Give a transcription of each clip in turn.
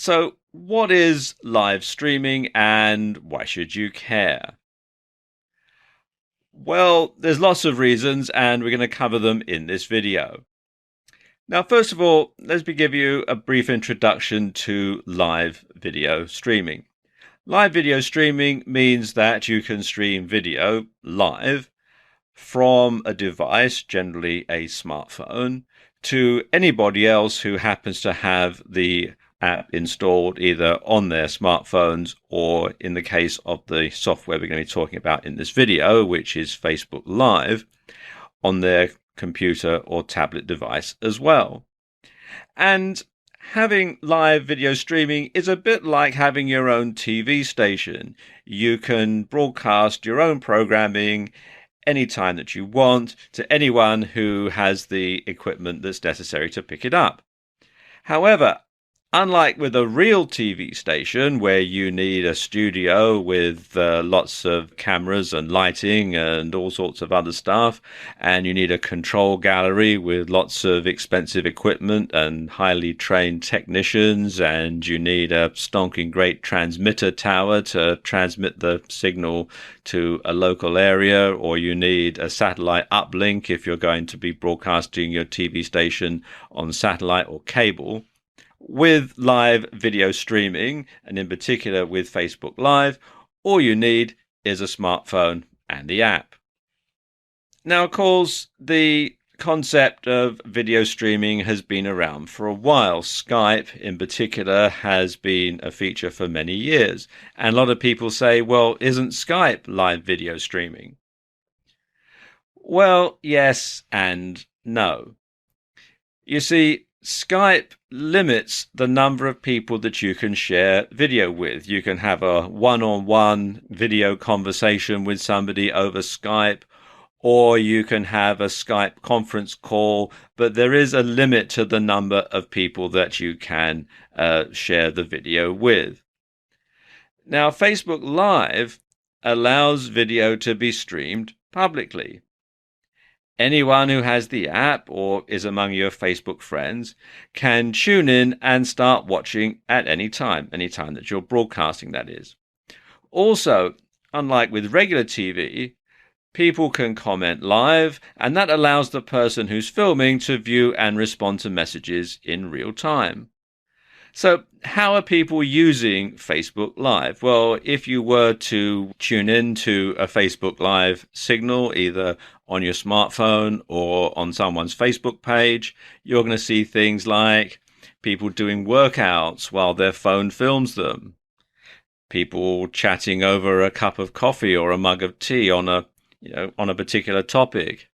So, what is live streaming and why should you care? Well, there's lots of reasons and we're going to cover them in this video. Now, first of all, let me give you a brief introduction to live video streaming. Live video streaming means that you can stream video live from a device, generally a smartphone, to anybody else who happens to have the app installed either on their smartphones or, in the case of the software we're going to be talking about in this video, which is Facebook Live, on their computer or tablet device as well. And having live video streaming is a bit like having your own TV station. You can broadcast your own programming anytime that you want to anyone who has the equipment that's necessary to pick it up. However, unlike with a real TV station where you need a studio with lots of cameras and lighting and all sorts of other stuff, and you need a control gallery with lots of expensive equipment and highly trained technicians, and you need a stonking great transmitter tower to transmit the signal to a local area, or you need a satellite uplink if you're going to be broadcasting your TV station on satellite or cable. With live video streaming, and in particular with Facebook Live, all you need is a smartphone and the app. Now, of course, the concept of video streaming has been around for a while. Skype, in particular, has been a feature for many years. And a lot of people say, well, isn't Skype live video streaming? Well, yes and no. You see, Skype limits the number of people that you can share video with. You can have a one-on-one video conversation with somebody over Skype, or you can have a Skype conference call, but there is a limit to the number of people that you can share the video with. Now, Facebook Live allows video to be streamed publicly. Anyone who has the app or is among your Facebook friends can tune in and start watching at any time that you're broadcasting, that is. Also, unlike with regular TV, people can comment live, and that allows the person who's filming to view and respond to messages in real time. So how are people using Facebook Live? Well, if you were to tune in to a Facebook Live signal, either on your smartphone or on someone's Facebook page, you're going to see things like people doing workouts while their phone films them, people chatting over a cup of coffee or a mug of tea on a particular topic.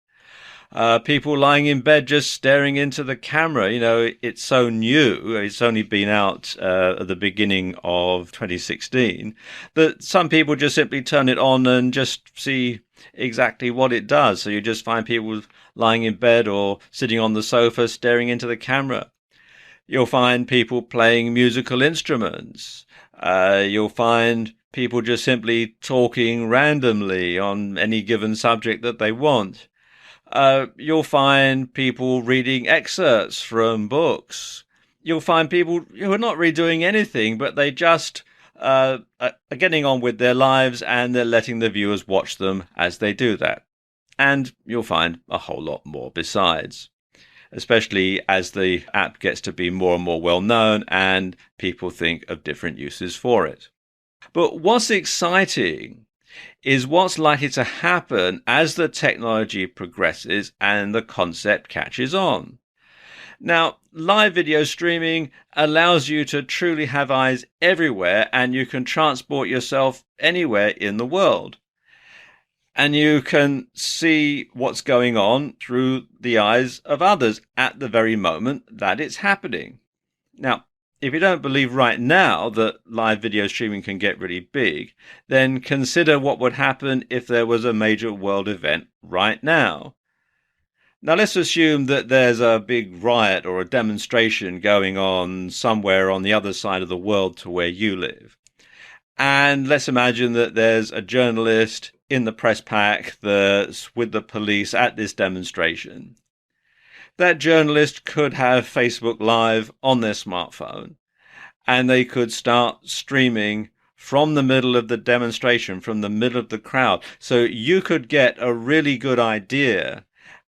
People lying in bed just staring into the camera. It's so new. It's only been out at the beginning of 2016 that some people just simply turn it on and just see exactly what it does. So you just find people lying in bed or sitting on the sofa staring into the camera. You'll find people playing musical instruments. You'll find people just simply talking randomly on any given subject that they want. You'll find people reading excerpts from books. You'll find people who are not really doing anything, but they just are getting on with their lives and they're letting the viewers watch them as they do that. And you'll find a whole lot more besides, especially as the app gets to be more and more well known and people think of different uses for it. But what's exciting is what's likely to happen as the technology progresses and the concept catches on. Now, live video streaming allows you to truly have eyes everywhere, and you can transport yourself anywhere in the world. And you can see what's going on through the eyes of others at the very moment that it's happening. Now, if you don't believe right now that live video streaming can get really big, then consider what would happen if there was a major world event right now. Now, let's assume that there's a big riot or a demonstration going on somewhere on the other side of the world to where you live. And let's imagine that there's a journalist in the press pack that's with the police at this demonstration. That journalist could have Facebook Live on their smartphone, and they could start streaming from the middle of the demonstration, from the middle of the crowd. So you could get a really good idea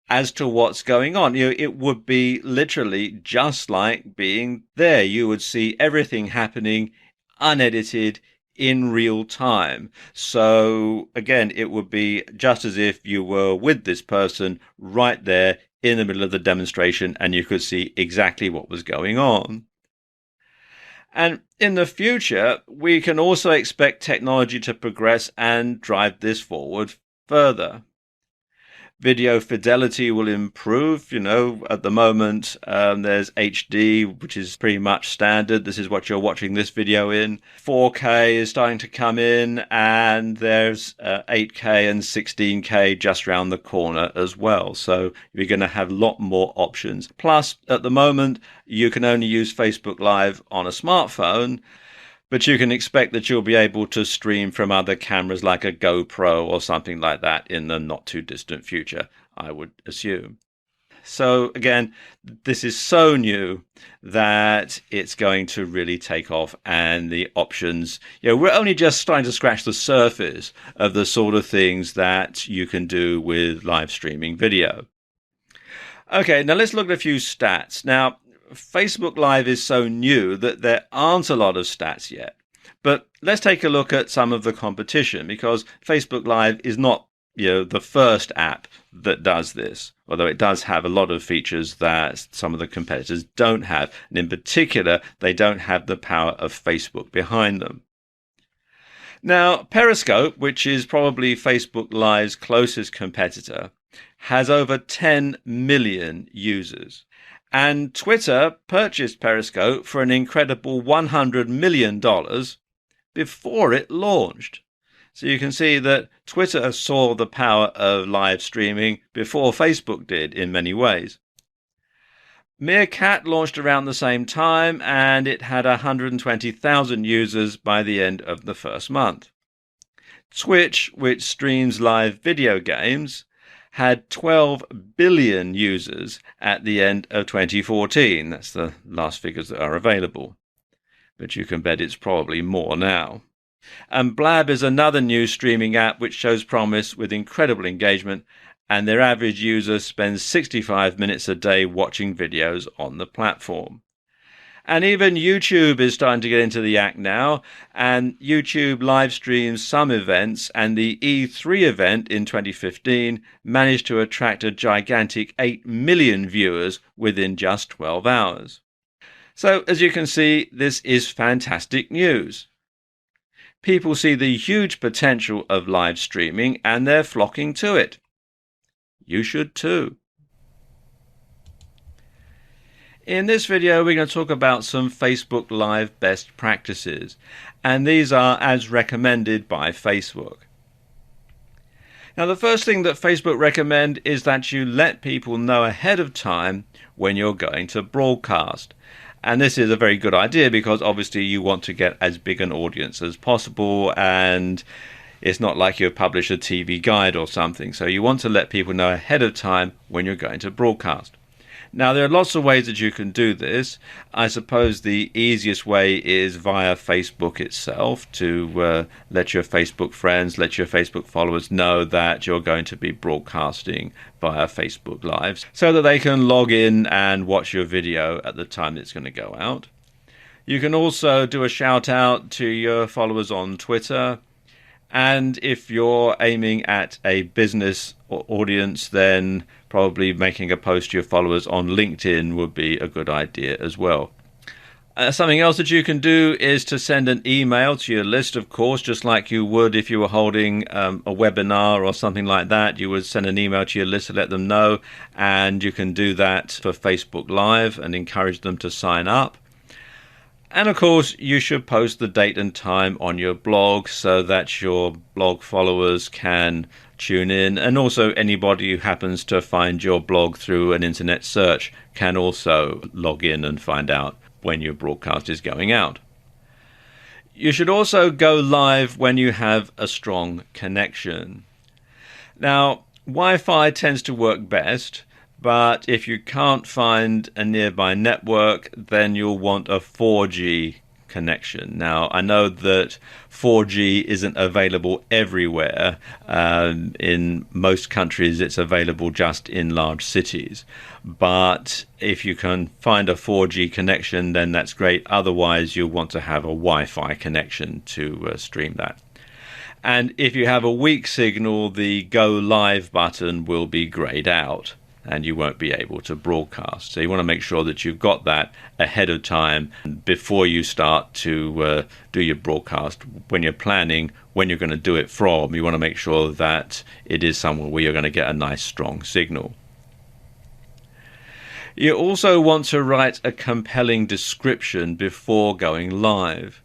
as to what's going on. It would be literally just like being there. You would see everything happening unedited in real time. So again, it would be just as if you were with this person right there in the middle of the demonstration, and you could see exactly what was going on. And in the future, we can also expect technology to progress and drive this forward further. Video fidelity will improve. At the moment, there's HD, which is pretty much standard. This is what you're watching this video in. 4K is starting to come in, and there's 8K and 16K just around the corner as well. So you're going to have a lot more options. Plus, at the moment, you can only use Facebook Live on a smartphone, but you can expect that you'll be able to stream from other cameras like a GoPro or something like that in the not too distant future, I would assume. So again, this is so new that it's going to really take off, and the options, we're only just starting to scratch the surface of the sort of things that you can do with live streaming video. Okay, now let's look at a few stats. Now, Facebook Live is so new that there aren't a lot of stats yet. But let's take a look at some of the competition, because Facebook Live is not, the first app that does this, although it does have a lot of features that some of the competitors don't have. And in particular, they don't have the power of Facebook behind them. Now, Periscope, which is probably Facebook Live's closest competitor, has over 10 million users. And Twitter purchased Periscope for an incredible $100 million before it launched. So you can see that Twitter saw the power of live streaming before Facebook did in many ways. Meerkat launched around the same time, and it had 120,000 users by the end of the first month. Twitch, which streams live video games, had 12 billion users at the end of 2014. That's the last figures that are available. But you can bet it's probably more now. And Blab is another new streaming app which shows promise with incredible engagement, and their average user spends 65 minutes a day watching videos on the platform. And even YouTube is starting to get into the act now, and YouTube live streams some events, and the E3 event in 2015 managed to attract a gigantic 8 million viewers within just 12 hours. So, as you can see, this is fantastic news. People see the huge potential of live streaming, and they're flocking to it. You should too. In this video, we're going to talk about some Facebook Live best practices, and these are as recommended by Facebook. Now, the first thing that Facebook recommend is that you let people know ahead of time when you're going to broadcast. And this is a very good idea because obviously you want to get as big an audience as possible, and it's not like you publish a TV guide or something. So you want to let people know ahead of time when you're going to broadcast. Now, there are lots of ways that you can do this. I suppose the easiest way is via Facebook itself, to let your Facebook friends, let your Facebook followers know that you're going to be broadcasting via Facebook Live, so that they can log in and watch your video at the time it's going to go out. You can also do a shout out to your followers on Twitter. And if you're aiming at a business audience, then probably making a post to your followers on LinkedIn would be a good idea as well. Something else that you can do is to send an email to your list, of course, just like you would if you were holding a webinar or something like that. You would send an email to your list to let them know, and you can do that for Facebook Live and encourage them to sign up. And of course, you should post the date and time on your blog so that your blog followers can tune in. And also anybody who happens to find your blog through an internet search can also log in and find out when your broadcast is going out. You should also go live when you have a strong connection. Now, Wi-Fi tends to work best, but if you can't find a nearby network, then you'll want a 4G connection. Now, I know that 4G isn't available everywhere. In most countries, it's available just in large cities. But if you can find a 4G connection, then that's great. Otherwise, you'll want to have a Wi-Fi connection to stream that. And if you have a weak signal, the Go Live button will be grayed out and you won't be able to broadcast. So you want to make sure that you've got that ahead of time before you start to do your broadcast. When you're planning when you're going to do it from, you want to make sure that it is somewhere where you're going to get a nice strong signal. You also want to write a compelling description before going live.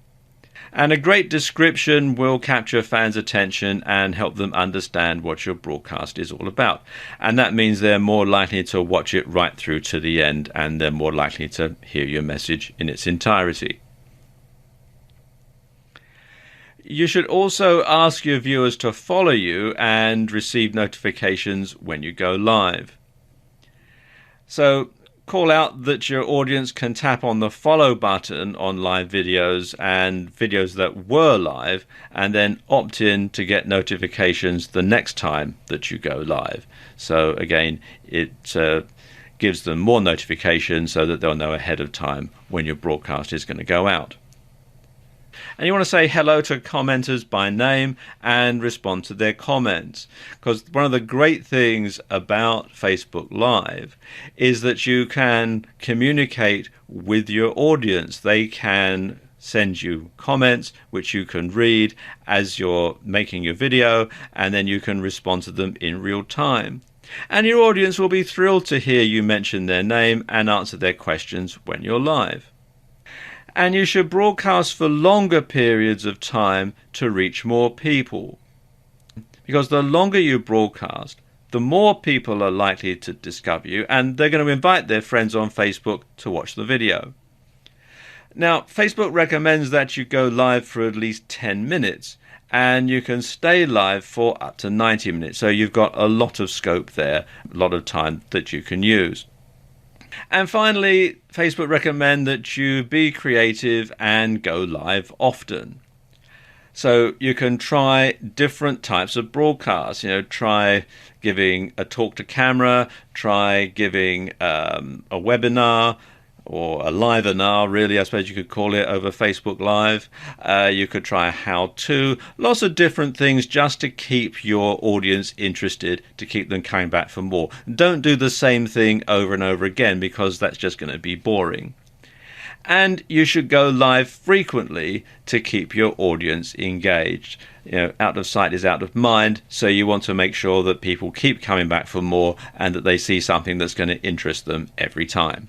And a great description will capture fans' attention and help them understand what your broadcast is all about. And that means they're more likely to watch it right through to the end, and they're more likely to hear your message in its entirety. You should also ask your viewers to follow you and receive notifications when you go live. So call out that your audience can tap on the follow button on live videos and videos that were live, and then opt in to get notifications the next time that you go live. So again, it gives them more notifications so that they'll know ahead of time when your broadcast is going to go out. And you want to say hello to commenters by name and respond to their comments. Because one of the great things about Facebook Live is that you can communicate with your audience. They can send you comments which you can read as you're making your video, and then you can respond to them in real time. And your audience will be thrilled to hear you mention their name and answer their questions when you're live. And you should broadcast for longer periods of time to reach more people. Because the longer you broadcast, the more people are likely to discover you, and they're going to invite their friends on Facebook to watch the video. Now, Facebook recommends that you go live for at least 10 minutes, and you can stay live for up to 90 minutes. So you've got a lot of scope there, a lot of time that you can use. And finally, Facebook recommend that you be creative and go live often. So you can try different types of broadcasts. Try giving a talk to camera, try giving a webinar, or a live-inar, really, I suppose you could call it, over Facebook Live. You could try a how-to. Lots of different things just to keep your audience interested, to keep them coming back for more. Don't do the same thing over and over again, because that's just going to be boring. And you should go live frequently to keep your audience engaged. Out of sight is out of mind, so you want to make sure that people keep coming back for more and that they see something that's going to interest them every time.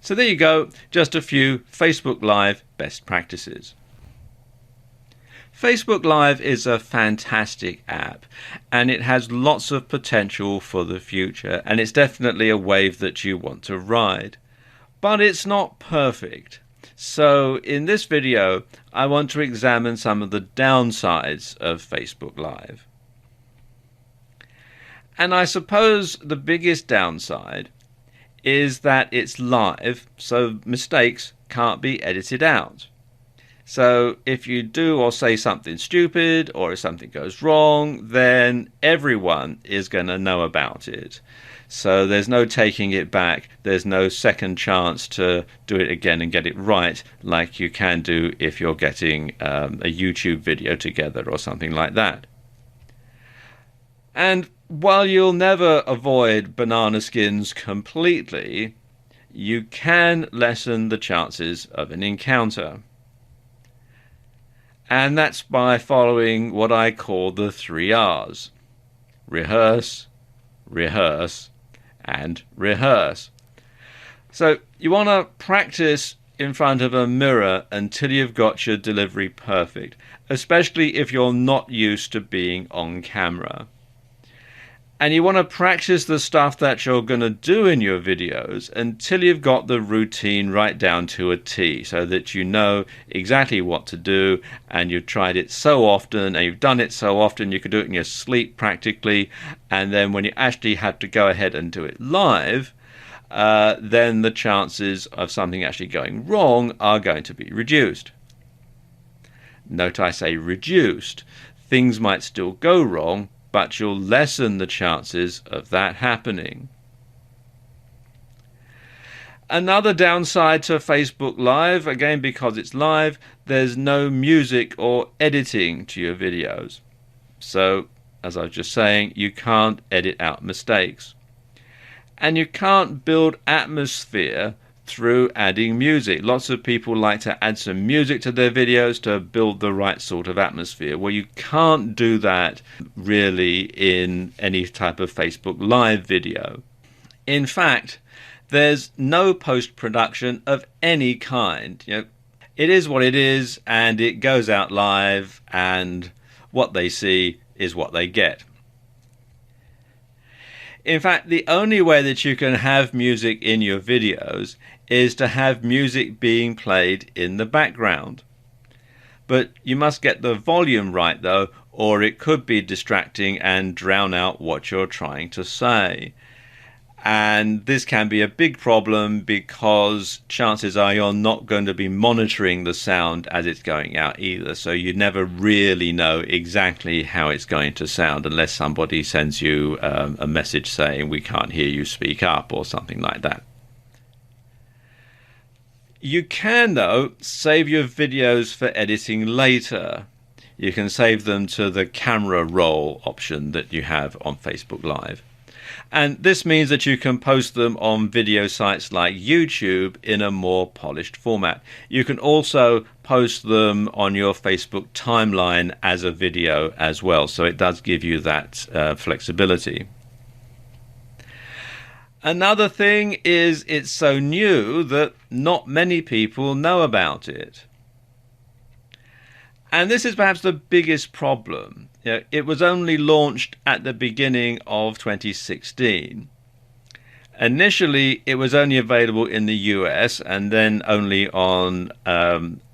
So there you go, just a few Facebook Live best practices. Facebook Live is a fantastic app, and it has lots of potential for the future, and it's definitely a wave that you want to ride. But it's not perfect. So in this video, I want to examine some of the downsides of Facebook Live. And I suppose the biggest downside is that it's live, so mistakes can't be edited out. So if you do or say something stupid, or if something goes wrong, then everyone is going to know about it. So there's no taking it back. There's no second chance to do it again and get it right, like you can do if you're getting a YouTube video together or something like that. And while you'll never avoid banana skins completely, you can lessen the chances of an encounter. And that's by following what I call the 3 R's. Rehearse, rehearse, and rehearse. So you want to practice in front of a mirror until you've got your delivery perfect, especially if you're not used to being on camera. And you want to practice the stuff that you're going to do in your videos until you've got the routine right down to a T, so that you know exactly what to do, and you've tried it so often and you've done it so often you could do it in your sleep practically, and then when you actually have to go ahead and do it live, then the chances of something actually going wrong are going to be reduced. Note I say reduced. Things might still go wrong, but you'll lessen the chances of that happening. Another downside to Facebook Live, again because it's live, there's no music or editing to your videos. So, as I was just saying, you can't edit out mistakes. And you can't build atmosphere through adding music. Lots of people like to add some music to their videos to build the right sort of atmosphere. Well, you can't do that really in any type of Facebook Live video. In fact, there's no post-production of any kind. It is what it is, and it goes out live, and what they see is what they get. In fact, the only way that you can have music in your videos is to have music being played in the background. But you must get the volume right though, or it could be distracting and drown out what you're trying to say. And this can be a big problem because chances are you're not going to be monitoring the sound as it's going out either. So you never really know exactly how it's going to sound unless somebody sends you a message saying we can't hear you, speak up, or something like that. You can, though, save your videos for editing later. You can save them to the camera roll option that you have on Facebook Live. And this means that you can post them on video sites like YouTube in a more polished format. You can also post them on your Facebook timeline as a video as well. So it does give you that flexibility. Another thing is it's so new that not many people know about it. And this is perhaps the biggest problem. It was only launched at the beginning of 2016. Initially, it was only available in the US and then only on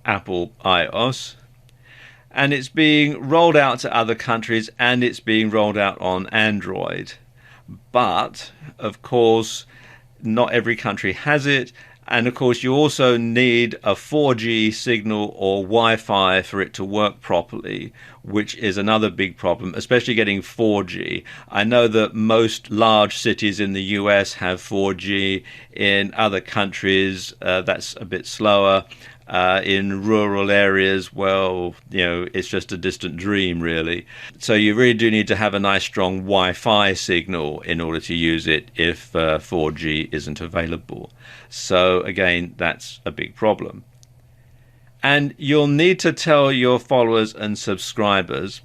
Apple iOS. And it's being rolled out to other countries and it's being rolled out on Android. But, of course, not every country has it. And of course, you also need a 4G signal or Wi-Fi for it to work properly, which is another big problem, especially getting 4G. I know that most large cities in the US have 4G. In other countries, that's a bit slower. In rural areas, well, it's just a distant dream, really. So you really do need to have a nice strong Wi-Fi signal in order to use it if 4G isn't available. So again, that's a big problem. And you'll need to tell your followers and subscribers,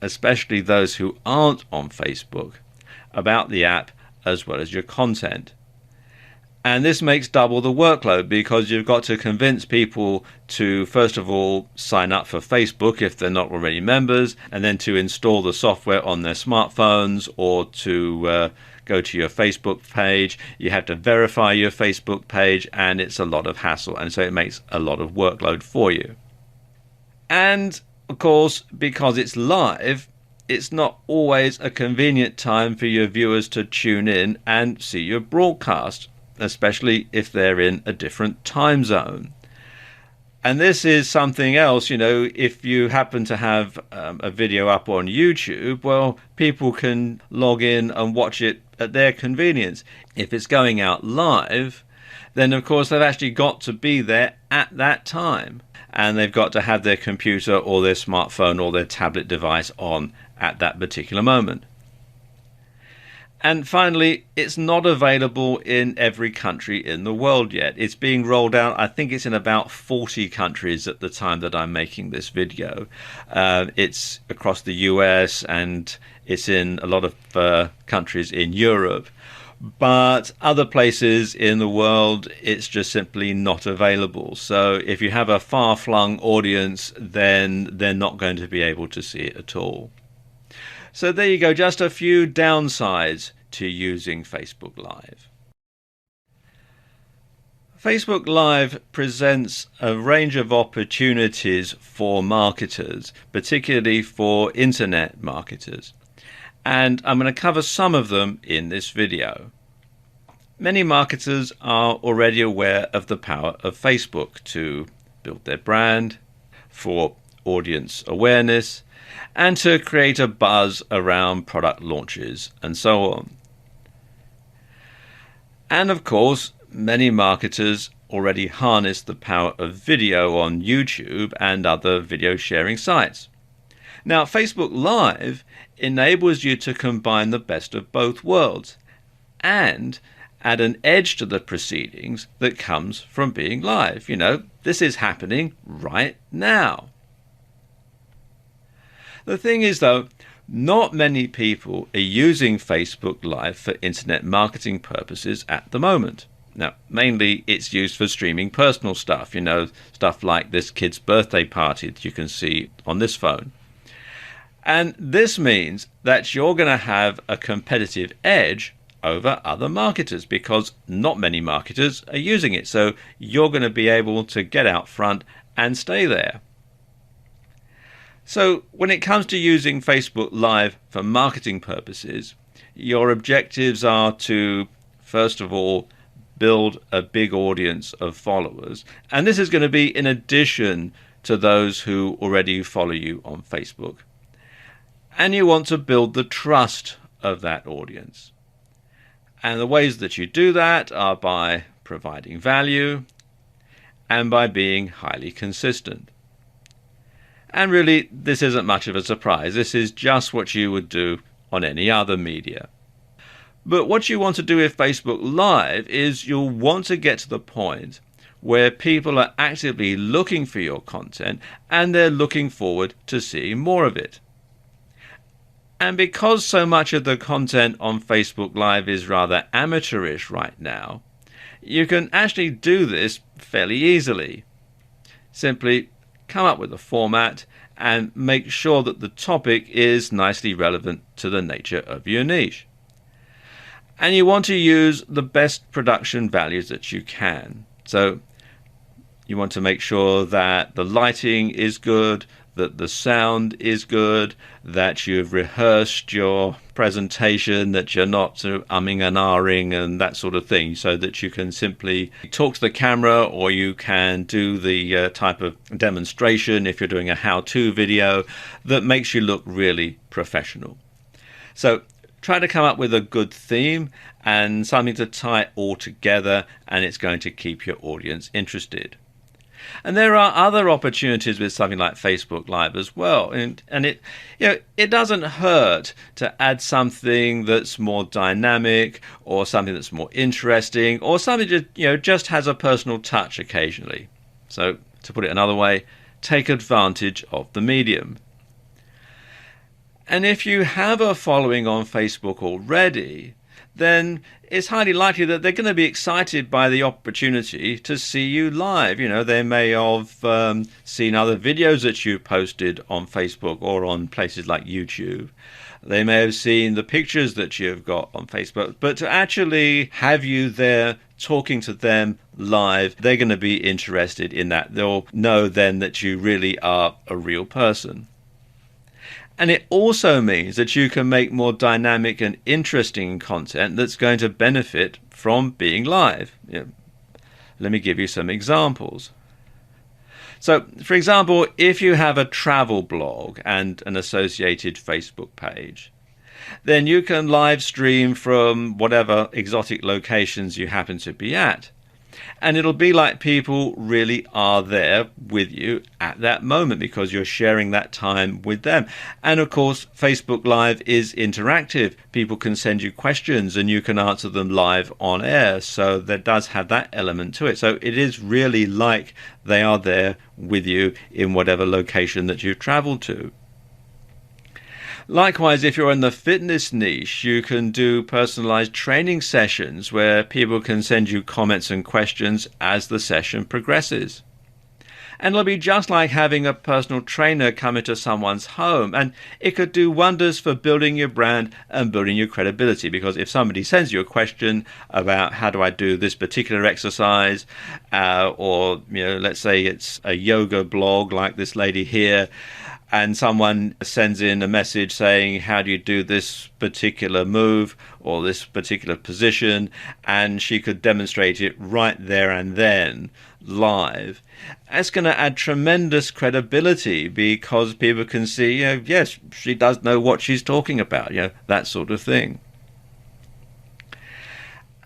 especially those who aren't on Facebook, about the app as well as your content. And this makes double the workload because you've got to convince people to, first of all, sign up for Facebook if they're not already members, and then to install the software on their smartphones or to go to your Facebook page. You have to verify your Facebook page, and it's a lot of hassle. And so it makes a lot of workload for you. And, of course, because it's live, it's not always a convenient time for your viewers to tune in and see your broadcast, especially if they're in a different time zone. And this is something else, if you happen to have a video up on YouTube, well, people can log in and watch it at their convenience. If it's going out live, then of course they've actually got to be there at that time. And they've got to have their computer or their smartphone or their tablet device on at that particular moment. And finally, it's not available in every country in the world yet. It's being rolled out, I think it's in about 40 countries at the time that I'm making this video. It's across the US and it's in a lot of countries in Europe. But other places in the world, it's just simply not available. So if you have a far-flung audience, then they're not going to be able to see it at all. So there you go, just a few downsides to using Facebook Live. Facebook Live presents a range of opportunities for marketers, particularly for internet marketers. And I'm going to cover some of them in this video. many marketers are already aware of the power of Facebook to build their brand, for audience awareness, and to create a buzz around product launches and so on. And of course, many marketers already harness the power of video on YouTube and other video sharing sites. Now, Facebook Live enables you to combine the best of both worlds and add an edge to the proceedings that comes from being live. This is happening right now. The thing is, though, not many people are using Facebook Live for internet marketing purposes at the moment. Now, mainly it's used for streaming personal stuff, stuff like this kid's birthday party that you can see on this phone. And this means that you're going to have a competitive edge over other marketers because not many marketers are using it. So you're going to be able to get out front and stay there. So when it comes to using Facebook Live for marketing purposes, your objectives are to, first of all, build a big audience of followers. And this is going to be in addition to those who already follow you on Facebook. And you want to build the trust of that audience. And the ways that you do that are by providing value and by being highly consistent. And really, this isn't much of a surprise. This is just what you would do on any other media. But what you want to do with Facebook Live is you'll want to get to the point where people are actively looking for your content and they're looking forward to seeing more of it. And because so much of the content on Facebook Live is rather amateurish right now, you can actually do this fairly easily. Simply come up with a format and make sure that the topic is nicely relevant to the nature of your niche. And you want to use the best production values that you can. So you want to make sure that the lighting is good, that the sound is good, that you've rehearsed your presentation, that you're not sort of umming and ahhing and that sort of thing, so that you can simply talk to the camera, or you can do the type of demonstration if you're doing a how-to video that makes you look really professional. So try to come up with a good theme and something to tie it all together, and it's going to keep your audience interested. And there are other opportunities with something like Facebook Live as well. And it doesn't hurt to add something that's more dynamic, or something that's more interesting, or something that just has a personal touch occasionally. So to put it another way, take advantage of the medium. And if you have a following on Facebook already, then it's highly likely that they're going to be excited by the opportunity to see you live. They may have seen other videos that you posted on Facebook or on places like YouTube. They may have seen the pictures that you've got on Facebook. But to actually have you there talking to them live, they're going to be interested in that. They'll know then that you really are a real person. And it also means that you can make more dynamic and interesting content that's going to benefit from being live. Let me give you some examples. So, for example, if you have a travel blog and an associated Facebook page, then you can live stream from whatever exotic locations you happen to be at. And it'll be like people really are there with you at that moment because you're sharing that time with them. And of course, Facebook Live is interactive. People can send you questions and you can answer them live on air. So that does have that element to it. So it is really like they are there with you in whatever location that you've traveled to. Likewise, if you're in the fitness niche, you can do personalized training sessions where people can send you comments and questions as the session progresses. And it'll be just like having a personal trainer come into someone's home, and it could do wonders for building your brand and building your credibility, because if somebody sends you a question about how do I do this particular exercise, or let's say it's a yoga blog like this lady here, and someone sends in a message saying, how do you do this particular move or this particular position? And she could demonstrate it right there and then live. That's going to add tremendous credibility because people can see, yes, she does know what she's talking about, that sort of thing.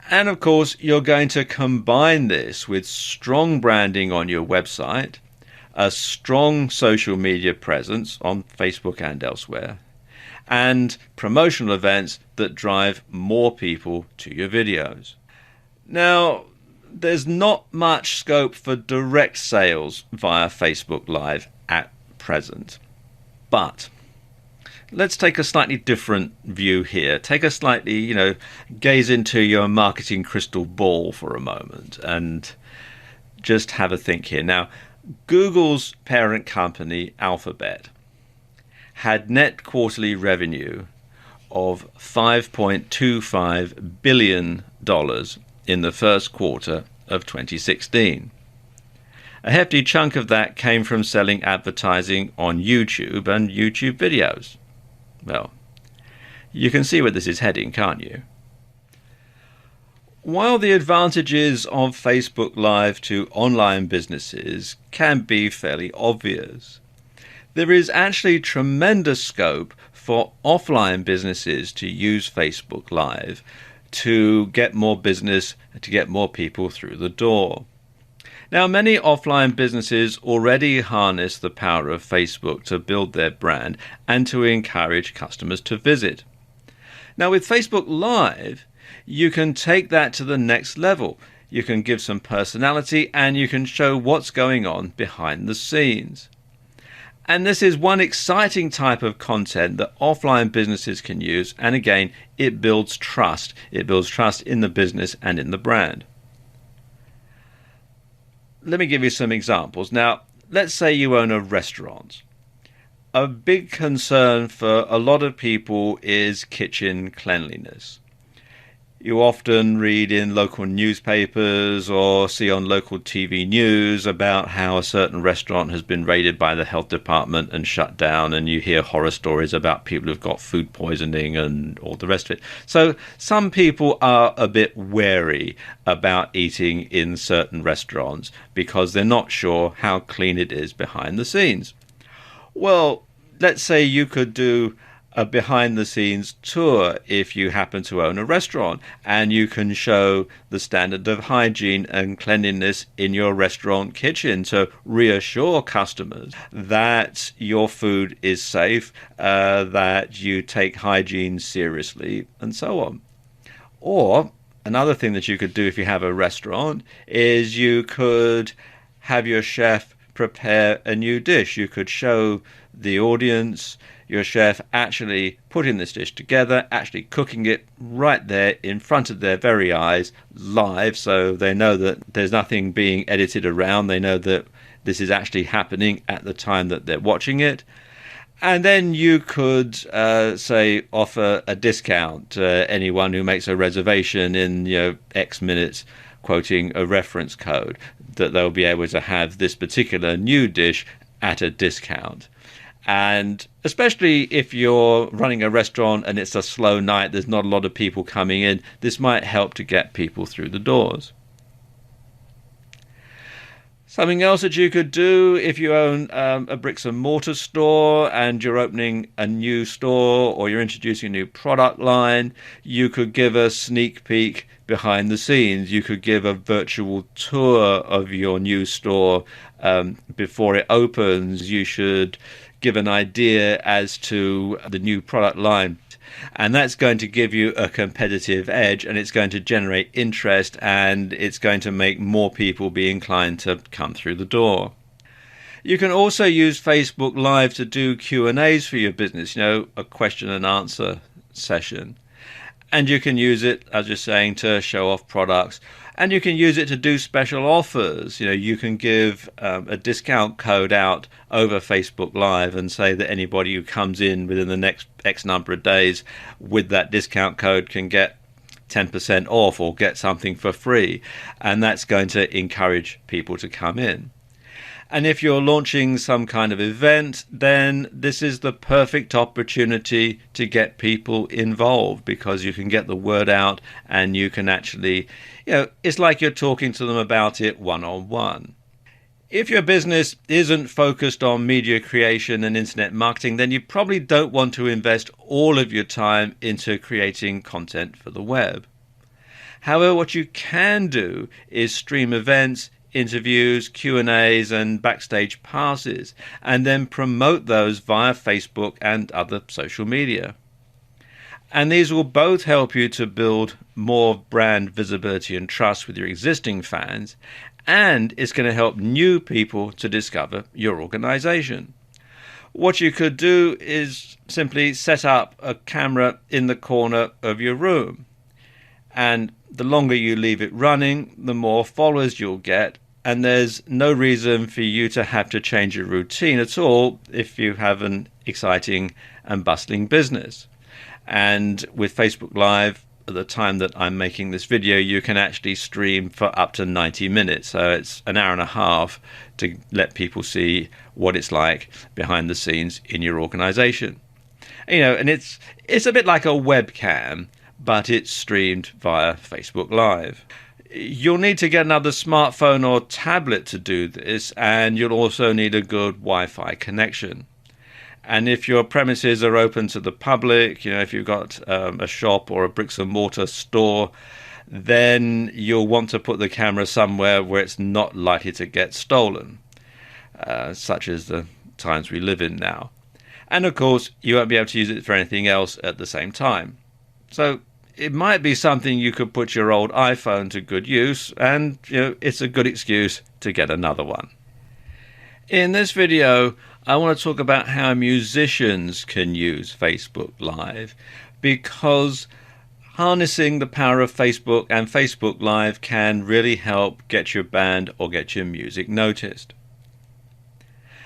And of course, you're going to combine this with strong branding on your website, a strong social media presence on Facebook and elsewhere, and promotional events that drive more people to your videos. Now, there's not much scope for direct sales via Facebook Live at present, but let's take a slightly different view here. Take a slightly, gaze into your marketing crystal ball for a moment and just have a think here. Now, Google's parent company, Alphabet, had net quarterly revenue of $5.25 billion in the first quarter of 2016. A hefty chunk of that came from selling advertising on YouTube and YouTube videos. Well, you can see where this is heading, can't you? While the advantages of Facebook Live to online businesses can be fairly obvious, there is actually tremendous scope for offline businesses to use Facebook Live to get more business, to get more people through the door. Now, many offline businesses already harness the power of Facebook to build their brand and to encourage customers to visit. Now, with Facebook Live, you can take that to the next level. You can give some personality and you can show what's going on behind the scenes. And this is one exciting type of content that offline businesses can use. And again, it builds trust. It builds trust in the business and in the brand. Let me give you some examples. Now, let's say you own a restaurant. A big concern for a lot of people is kitchen cleanliness. You often read in local newspapers or see on local TV news about how a certain restaurant has been raided by the health department and shut down, and you hear horror stories about people who've got food poisoning and all the rest of it. So some people are a bit wary about eating in certain restaurants because they're not sure how clean it is behind the scenes. Well, let's say you could do a behind-the-scenes tour if you happen to own a restaurant, and you can show the standard of hygiene and cleanliness in your restaurant kitchen to reassure customers that your food is safe, that you take hygiene seriously, and so on. Or another thing that you could do if you have a restaurant is you could have your chef prepare a new dish. You could show the audience your chef actually putting this dish together, actually cooking it right there in front of their very eyes, live, so they know that there's nothing being edited around. They know that this is actually happening at the time that they're watching it. And then you could, say, offer a discount to anyone who makes a reservation in, X minutes, quoting a reference code, that they'll be able to have this particular new dish at a discount. And especially if you're running a restaurant and it's a slow night, there's not a lot of people coming in, this might help to get people through the doors. Something else that you could do if you own a bricks and mortar store and you're opening a new store or you're introducing a new product line, you could give a sneak peek behind the scenes. You could give a virtual tour of your new store before it opens. You should give an idea as to the new product line. And that's going to give you a competitive edge, and it's going to generate interest, and it's going to make more people be inclined to come through the door. You can also use Facebook Live to do Q&As for your business, a question and answer session. And you can use it, as you're saying, to show off products. And you can use it to do special offers. You can give a discount code out over Facebook Live and say that anybody who comes in within the next X number of days with that discount code can get 10% off or get something for free. And that's going to encourage people to come in. And if you're launching some kind of event, then this is the perfect opportunity to get people involved, because you can get the word out and you can actually, it's like you're talking to them about it one-on-one. If your business isn't focused on media creation and internet marketing, then you probably don't want to invest all of your time into creating content for the web. However, what you can do is stream events, interviews, Q&As, and backstage passes, and then promote those via Facebook and other social media. And these will both help you to build more brand visibility and trust with your existing fans, and it's going to help new people to discover your organization. What you could do is simply set up a camera in the corner of your room. And the longer you leave it running, the more followers you'll get. And there's no reason for you to have to change your routine at all if you have an exciting and bustling business. And with Facebook Live, at the time that I'm making this video, you can actually stream for up to 90 minutes. So it's an hour and a half to let people see what it's like behind the scenes in your organization. And it's a bit like a webcam, but it's streamed via Facebook Live. You'll need to get another smartphone or tablet to do this, and you'll also need a good Wi-Fi connection. And if your premises are open to the public, if you've got a shop or a bricks and mortar store, then you'll want to put the camera somewhere where it's not likely to get stolen, such as the times we live in now. And of course, you won't be able to use it for anything else at the same time. So it might be something you could put your old iPhone to good use, and it's a good excuse to get another one. In this video, I want to talk about how musicians can use Facebook Live, because harnessing the power of Facebook and Facebook Live can really help get your band or get your music noticed.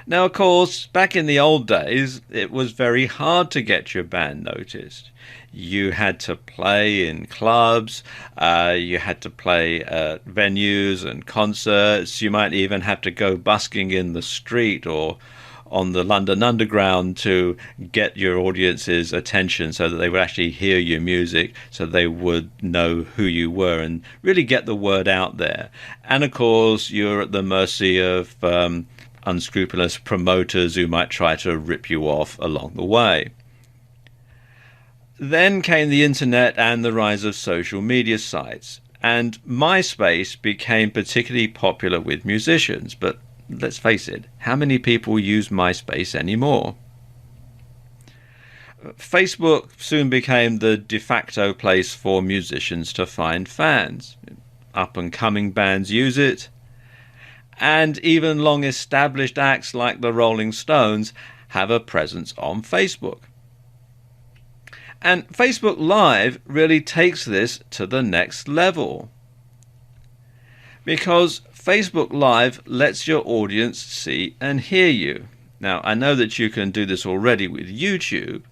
Now, of course, back in the old days, it was very hard to get your band noticed. You had to play in clubs, you had to play at venues and concerts, you might even have to go busking in the street or on the London Underground to get your audience's attention so that they would actually hear your music, so they would know who you were and really get the word out there. And of course, you're at the mercy of unscrupulous promoters who might try to rip you off along the way. Then came the internet and the rise of social media sites, and MySpace became particularly popular with musicians. But let's face it, how many people use MySpace anymore? Facebook soon became the de facto place for musicians to find fans. Up-and-coming bands use it, and even long-established acts like the Rolling Stones have a presence on Facebook. And Facebook Live really takes this to the next level, because Facebook Live lets your audience see and hear you. Now, I know that you can do this already with YouTube,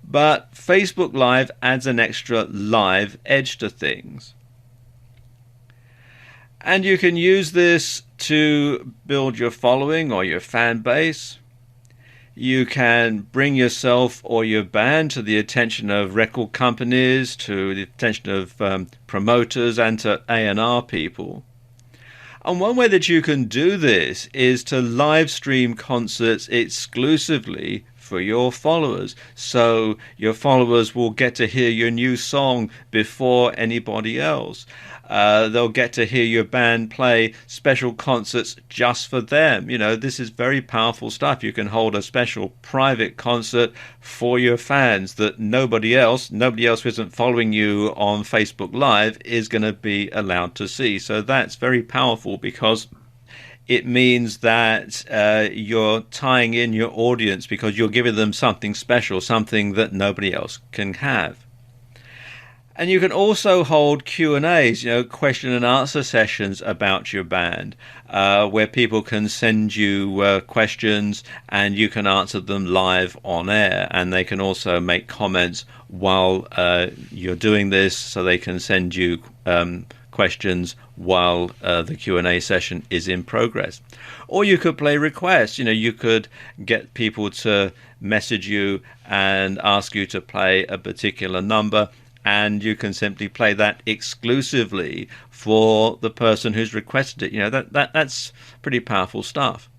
but Facebook Live adds an extra live edge to things. And you can use this to build your following or your fan base. You can bring yourself or your band to the attention of record companies, to the attention of promoters, and to A&R people. And one way that you can do this is to live stream concerts exclusively for your followers. So your followers will get to hear your new song before anybody else. They'll get to hear your band play special concerts just for them. This is very powerful stuff. You can hold a special private concert for your fans that nobody else who isn't following you on Facebook Live is going to be allowed to see. So that's very powerful, because it means that you're tying in your audience, because you're giving them something special, something that nobody else can have. And you can also hold Q&As, question and answer sessions about your band, where people can send you questions and you can answer them live on air. And they can also make comments while you're doing this, so they can send you questions while the Q&A session is in progress. Or you could play requests. You could get people to message you and ask you to play a particular number, and you can simply play that exclusively for the person who's requested it. That's pretty powerful stuff.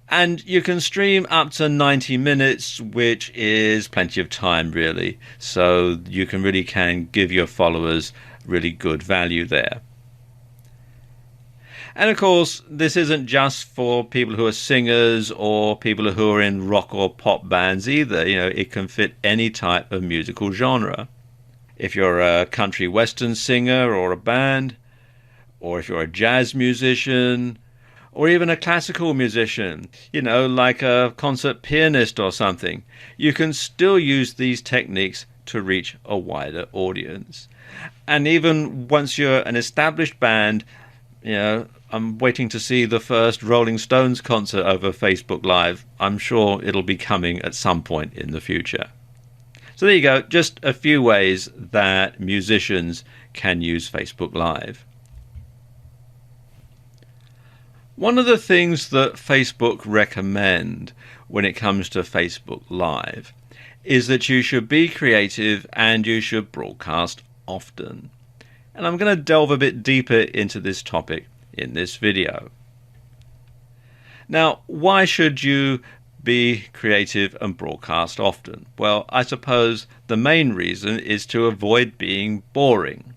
And you can stream up to 90 minutes, which is plenty of time, really. So you can give your followers really good value there. And of course, this isn't just for people who are singers or people who are in rock or pop bands either. It can fit any type of musical genre. If you're a country western singer or a band, or if you're a jazz musician, or even a classical musician, like a concert pianist or something, you can still use these techniques to reach a wider audience. And even once you're an established band, I'm waiting to see the first Rolling Stones concert over Facebook Live. I'm sure it'll be coming at some point in the future. So there you go, just a few ways that musicians can use Facebook Live. One of the things that Facebook recommend when it comes to Facebook Live is that you should be creative and you should broadcast often. And I'm going to delve a bit deeper into this topic in this video. Now, why should you be creative and broadcast often? Well, I suppose the main reason is to avoid being boring.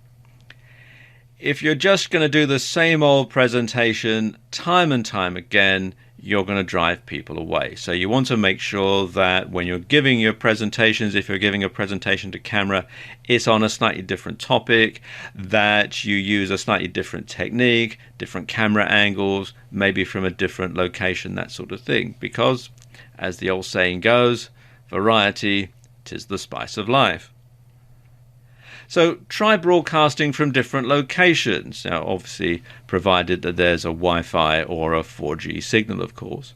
If you're just going to do the same old presentation time and time again, you're going to drive people away. So you want to make sure that when you're giving your presentations, if you're giving a presentation to camera, it's on a slightly different topic, that you use a slightly different technique, different camera angles, maybe from a different location, that sort of thing. Because, as the old saying goes, variety 'tis the spice of life. So try broadcasting from different locations. Now, obviously, provided that there's a Wi-Fi or a 4G signal, of course.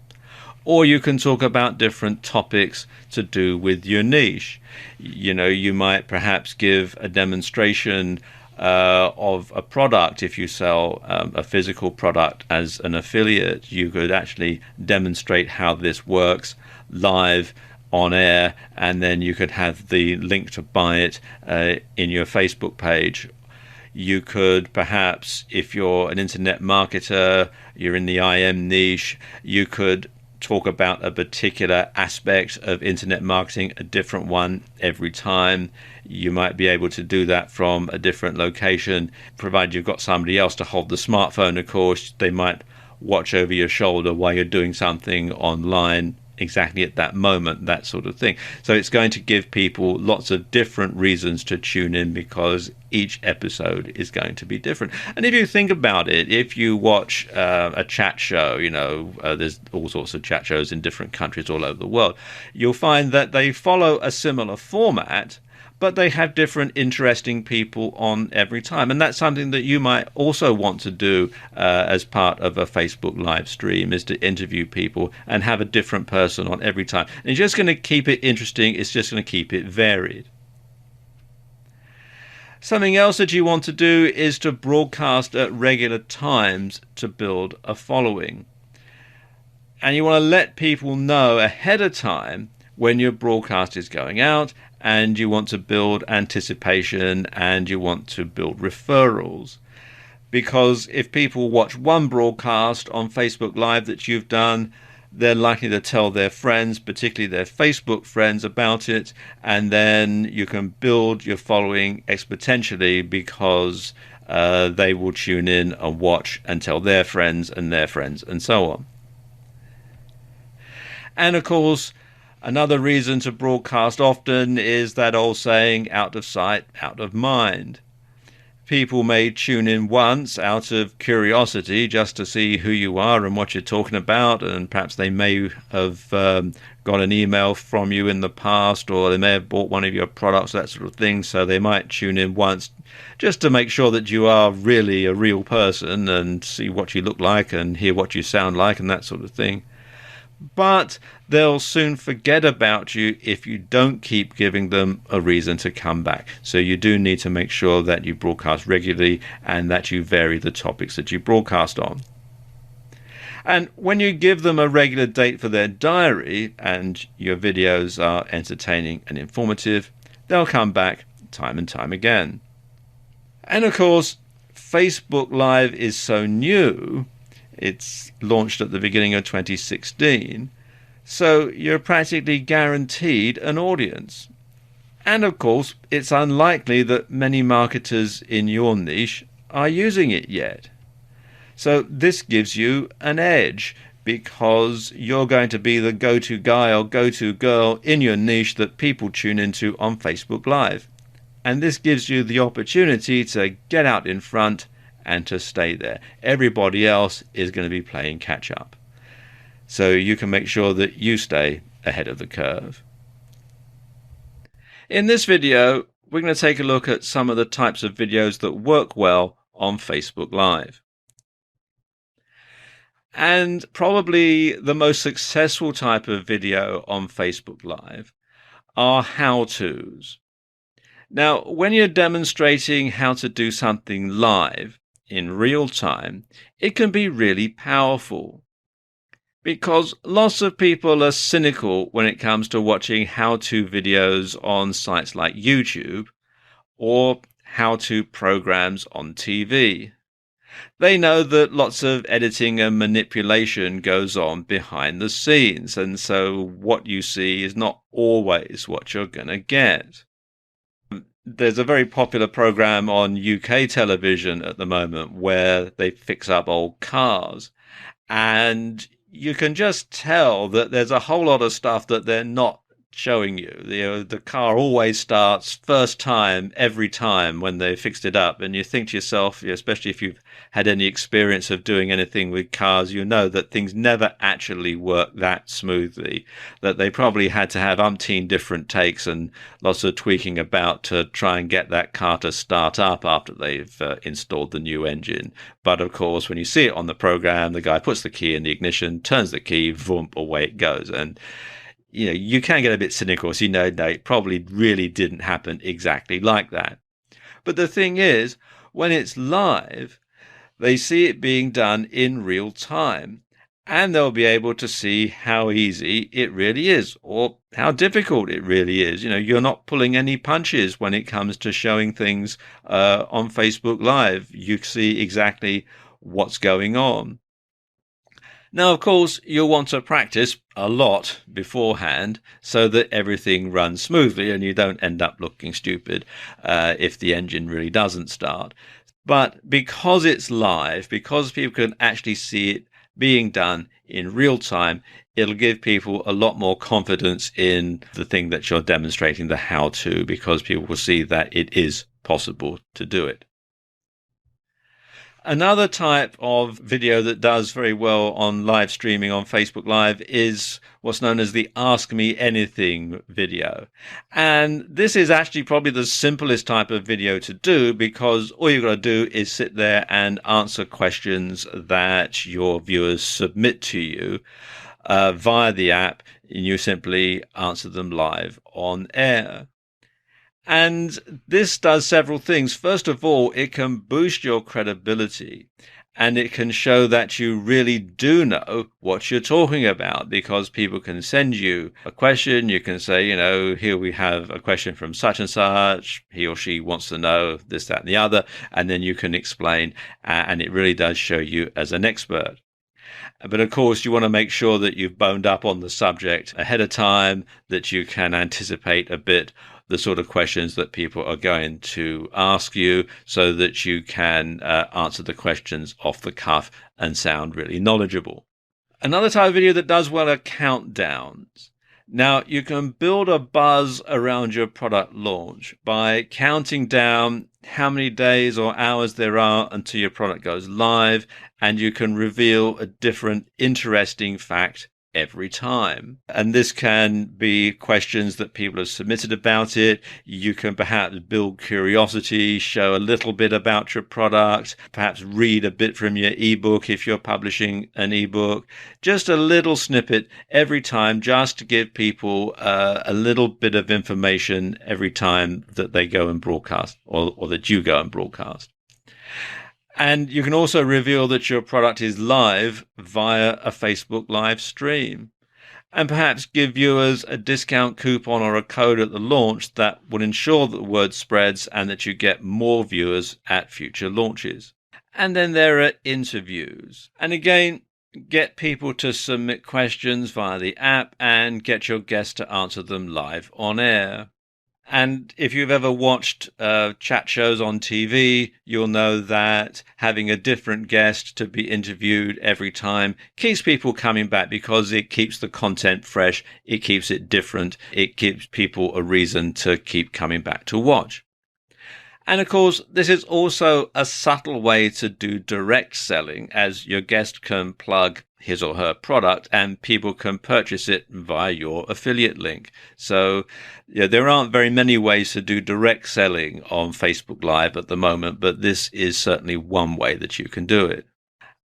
Or you can talk about different topics to do with your niche. You might perhaps give a demonstration of a product. If you sell a physical product as an affiliate, you could actually demonstrate how this works live on air, and then you could have the link to buy it in your Facebook page. You could perhaps, if you're an internet marketer, you're in the IM niche, you could talk about a particular aspect of internet marketing, a different one every time. You might be able to do that from a different location, provided you've got somebody else to hold the smartphone. Of course, they might watch over your shoulder while you're doing something online exactly at that moment, that sort of thing. So it's going to give people lots of different reasons to tune in, because each episode is going to be different. And if you think about it, if you watch a chat show, there's all sorts of chat shows in different countries all over the world, you'll find that they follow a similar format, but they have different interesting people on every time. And that's something that you might also want to do as part of a Facebook live stream, is to interview people and have a different person on every time. And it's just going to keep it interesting. It's just going to keep it varied. Something else that you want to do is to broadcast at regular times to build a following. And you want to let people know ahead of time when your broadcast is going out, and you want to build anticipation and you want to build referrals. Because if people watch one broadcast on Facebook Live that you've done, they're likely to tell their friends, particularly their Facebook friends, about it, and then you can build your following exponentially, because they will tune in and watch and tell their friends and so on. And of course, another reason to broadcast often is that old saying, out of sight, out of mind. People may tune in once out of curiosity just to see who you are and what you're talking about, and perhaps they may have got an email from you in the past, or they may have bought one of your products, that sort of thing, so they might tune in once just to make sure that you are really a real person and see what you look like and hear what you sound like and that sort of thing. but they'll soon forget about you if you don't keep giving them a reason to come back. So you do need to make sure that you broadcast regularly and that you vary the topics that you broadcast on. And when you give them a regular date for their diary and your videos are entertaining and informative, they'll come back time and time again. And of course, Facebook Live is so new. It's launched at the beginning of 2016, so you're practically guaranteed an audience. And of course, it's unlikely that many marketers in your niche are using it yet. So this gives you an edge because you're going to be the go-to guy or go-to girl in your niche that people tune into on Facebook Live. And this gives you the opportunity to get out in front and to stay there. Everybody else is going to be playing catch up. So you can make sure that you stay ahead of the curve. In this video, we're going to take a look at some of the types of videos that work well on Facebook Live. And probably the most successful type of video on Facebook Live are how-tos. Now, when you're demonstrating how to do something live in real time, it can be really powerful because lots of people are cynical when it comes to watching how-to videos on sites like YouTube or how-to programs on TV. They know that lots of editing and manipulation goes on behind the scenes, and so what you see is not always what you're going to get. There's a very popular program on UK television at the moment where they fix up old cars, and you can just tell that there's a whole lot of stuff that they're not showing you. The car always starts first time every time when they fixed it up, and you think to yourself, especially if you've had any experience of doing anything with cars, you know that things never actually work that smoothly, that they probably had to have umpteen different takes and lots of tweaking about to try and get that car to start up after they've installed the new engine. But of course, when you see it on the program, the guy puts the key in the ignition, turns the key, boom, away it goes. And you can get a bit cynical, so no, it probably really didn't happen exactly like that. But the thing is, when it's live, they see it being done in real time, and they'll be able to see how easy it really is, or how difficult it really is. You're not pulling any punches when it comes to showing things on Facebook Live. You see exactly what's going on. Now, of course, you'll want to practice a lot beforehand so that everything runs smoothly and you don't end up looking stupid if the engine really doesn't start. But because it's live, because people can actually see it being done in real time, it'll give people a lot more confidence in the thing that you're demonstrating, the how-to, because people will see that it is possible to do it. Another type of video that does very well on live streaming on Facebook Live is what's known as the Ask Me Anything video. And this is actually probably the simplest type of video to do because all you've got to do is sit there and answer questions that your viewers submit to you via the app, and you simply answer them live on air. And this does several things. First of all, it can boost your credibility and it can show that you really do know what you're talking about because people can send you a question. You can say, here we have a question from such and such. He or she wants to know this, that, and the other. And then you can explain, and it really does show you as an expert. But of course, you want to make sure that you've boned up on the subject ahead of time, that you can anticipate a bit the sort of questions that people are going to ask you so that you can answer the questions off the cuff and sound really knowledgeable. Another type of video that does well are countdowns. Now, you can build a buzz around your product launch by counting down how many days or hours there are until your product goes live, and you can reveal a different interesting fact every time. And this can be questions that people have submitted about it. You can perhaps build curiosity, show a little bit about your product, perhaps read a bit from your ebook if you're publishing an ebook. Just a little snippet every time, just to give people a little bit of information every time that they go and broadcast, or that you go and broadcast. And you can also reveal that your product is live via a Facebook live stream, and perhaps give viewers a discount coupon or a code at the launch that will ensure that the word spreads and that you get more viewers at future launches. And then there are interviews. And again, get people to submit questions via the app and get your guest to answer them live on air. And if you've ever watched chat shows on TV, you'll know that having a different guest to be interviewed every time keeps people coming back, because it keeps the content fresh, it keeps it different, it gives people a reason to keep coming back to watch. And of course, this is also a subtle way to do direct selling, as your guest can plug his or her product and people can purchase it via your affiliate link. So there aren't very many ways to do direct selling on Facebook Live at the moment, but this is certainly one way that you can do it.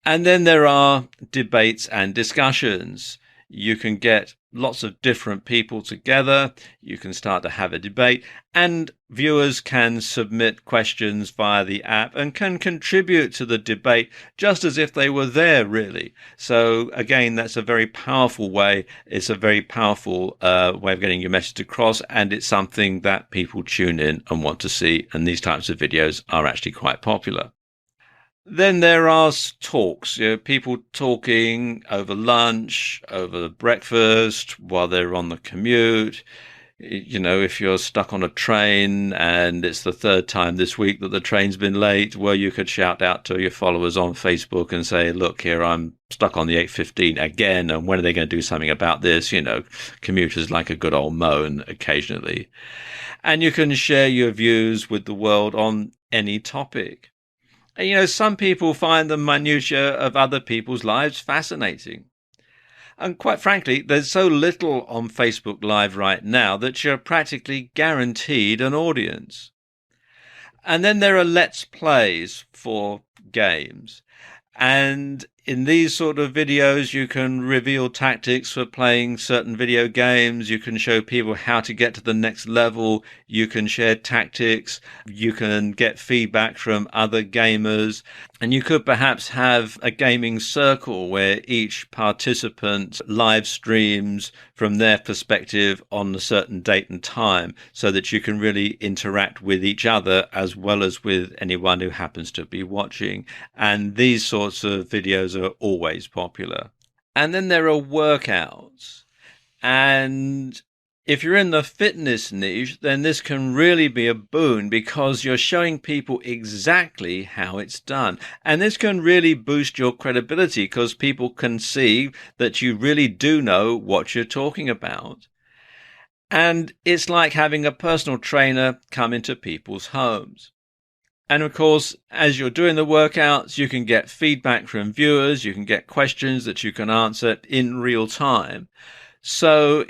And then there are debates and discussions. You can get lots of different people together. You can start to have a debate, and viewers can submit questions via the app and can contribute to the debate just as if they were there, really. So again, that's a very powerful way. It's a very powerful way of getting your message across, and it's something that people tune in and want to see. And these types of videos are actually quite popular. Then there are talks, people talking over lunch, over breakfast, while they're on the commute. If you're stuck on a train and it's the third time this week that the train's been late, well, you could shout out to your followers on Facebook and say, look, here, I'm stuck on the 8:15 again, and when are they going to do something about this? Commuters like a good old moan occasionally. And you can share your views with the world on any topic. Some people find the minutiae of other people's lives fascinating. And quite frankly, there's so little on Facebook Live right now that you're practically guaranteed an audience. And then there are Let's Plays for games. And in these sort of videos, you can reveal tactics for playing certain video games. You can show people how to get to the next level. You can share tactics. You can get feedback from other gamers. And you could perhaps have a gaming circle where each participant live streams from their perspective on a certain date and time, so that you can really interact with each other as well as with anyone who happens to be watching. And these sorts of videos are always popular. And then there are workouts. And if you're in the fitness niche, then this can really be a boon, because you're showing people exactly how it's done. And this can really boost your credibility, because people can see that you really do know what you're talking about. And it's like having a personal trainer come into people's homes. And of course, as you're doing the workouts, you can get feedback from viewers, you can get questions that you can answer in real time. So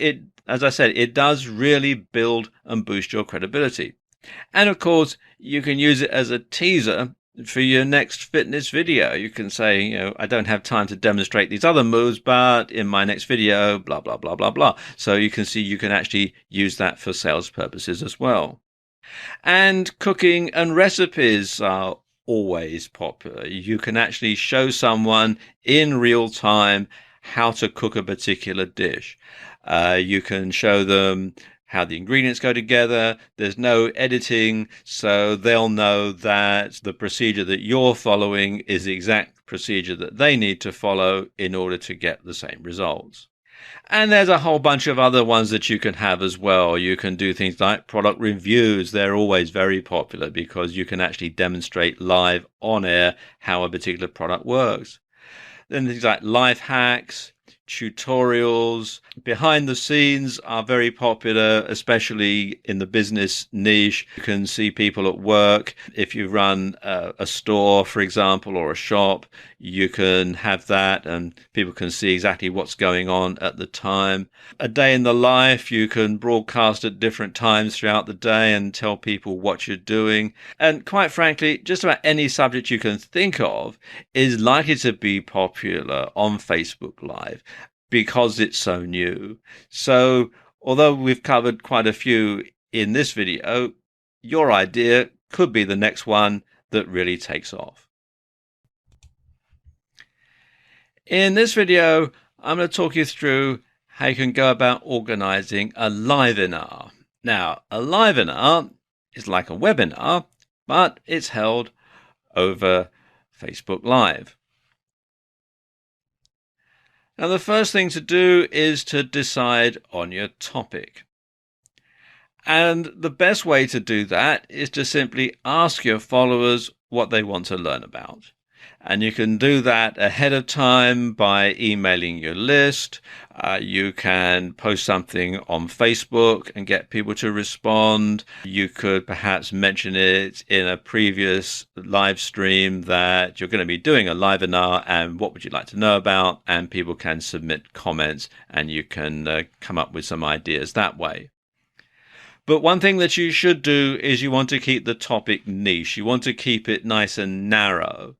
as I said, it does really build and boost your credibility. And of course, you can use it as a teaser for your next fitness video. You can say, I don't have time to demonstrate these other moves, but in my next video, blah, blah, blah, blah, blah. So you can see you can actually use that for sales purposes as well. And cooking and recipes are always popular. You can actually show someone in real time how to cook a particular dish. You can show them how the ingredients go together. There's no editing, so they'll know that the procedure that you're following is the exact procedure that they need to follow in order to get the same results. And there's a whole bunch of other ones that you can have as well. You can do things like product reviews. They're always very popular because you can actually demonstrate live on air how a particular product works. Then things like life hacks. tutorials. Behind the scenes are very popular, especially in the business niche. You can see people at work. If you run a store, for example, or a shop, you can have that and people can see exactly what's going on at the time. A day in the life, you can broadcast at different times throughout the day and tell people what you're doing. And quite frankly, just about any subject you can think of is likely to be popular on Facebook Live because it's so new. So although we've covered quite a few in this video, your idea could be the next one that really takes off. In this video, I'm going to talk you through how you can go about organizing a livenar. Now, a livenar is like a webinar, but it's held over Facebook Live. Now, the first thing to do is to decide on your topic. And the best way to do that is to simply ask your followers what they want to learn about. And you can do that ahead of time by emailing your list. You can post something on Facebook and get people to respond. You could perhaps mention it in a previous live stream that you're going to be doing a livenar and what would you like to know about, and people can submit comments and you can come up with some ideas that way. But one thing that you should do is you want to keep the topic niche. You want to keep it nice and narrow,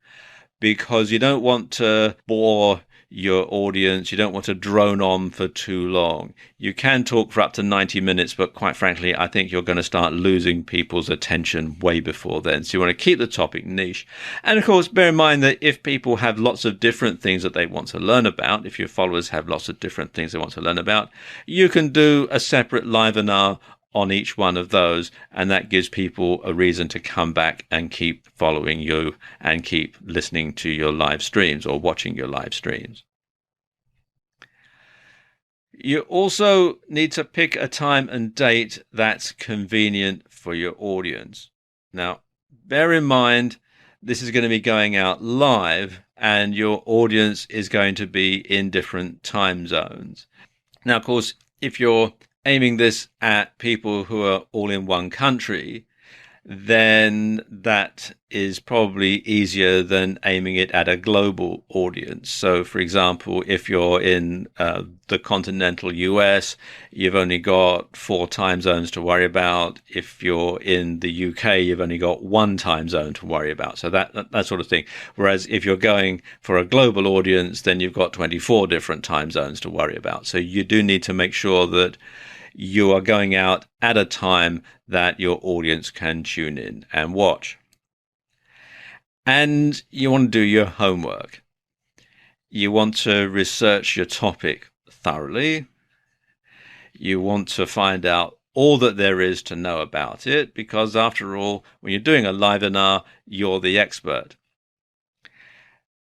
because you don't want to bore your audience. You don't want to drone on for too long. You can talk for up to 90 minutes, but quite frankly, I think you're going to start losing people's attention way before then. So you want to keep the topic niche. And of course, bear in mind that if people have lots of different things that they want to learn about, if your followers have lots of different things they want to learn about, you can do a separate livenar on each one of those, and that gives people a reason to come back and keep following you and keep listening to your live streams or watching your live streams. You also need to pick a time and date that's convenient for your audience. Now, bear in mind, this is going to be going out live and your audience is going to be in different time zones. Now, of course, if you're aiming this at people who are all in one country, then that is probably easier than aiming it at a global audience. So, for example, if you're in the continental US, you've only got 4 time zones to worry about. If you're in the UK, you've only got 1 time zone to worry about. So that sort of thing. Whereas if you're going for a global audience, then you've got 24 different time zones to worry about. So you do need to make sure that you are going out at a time that your audience can tune in and watch. And you want to do your homework. You want to research your topic thoroughly. You want to find out all that there is to know about it, because after all, when you're doing a livenar, you're the expert.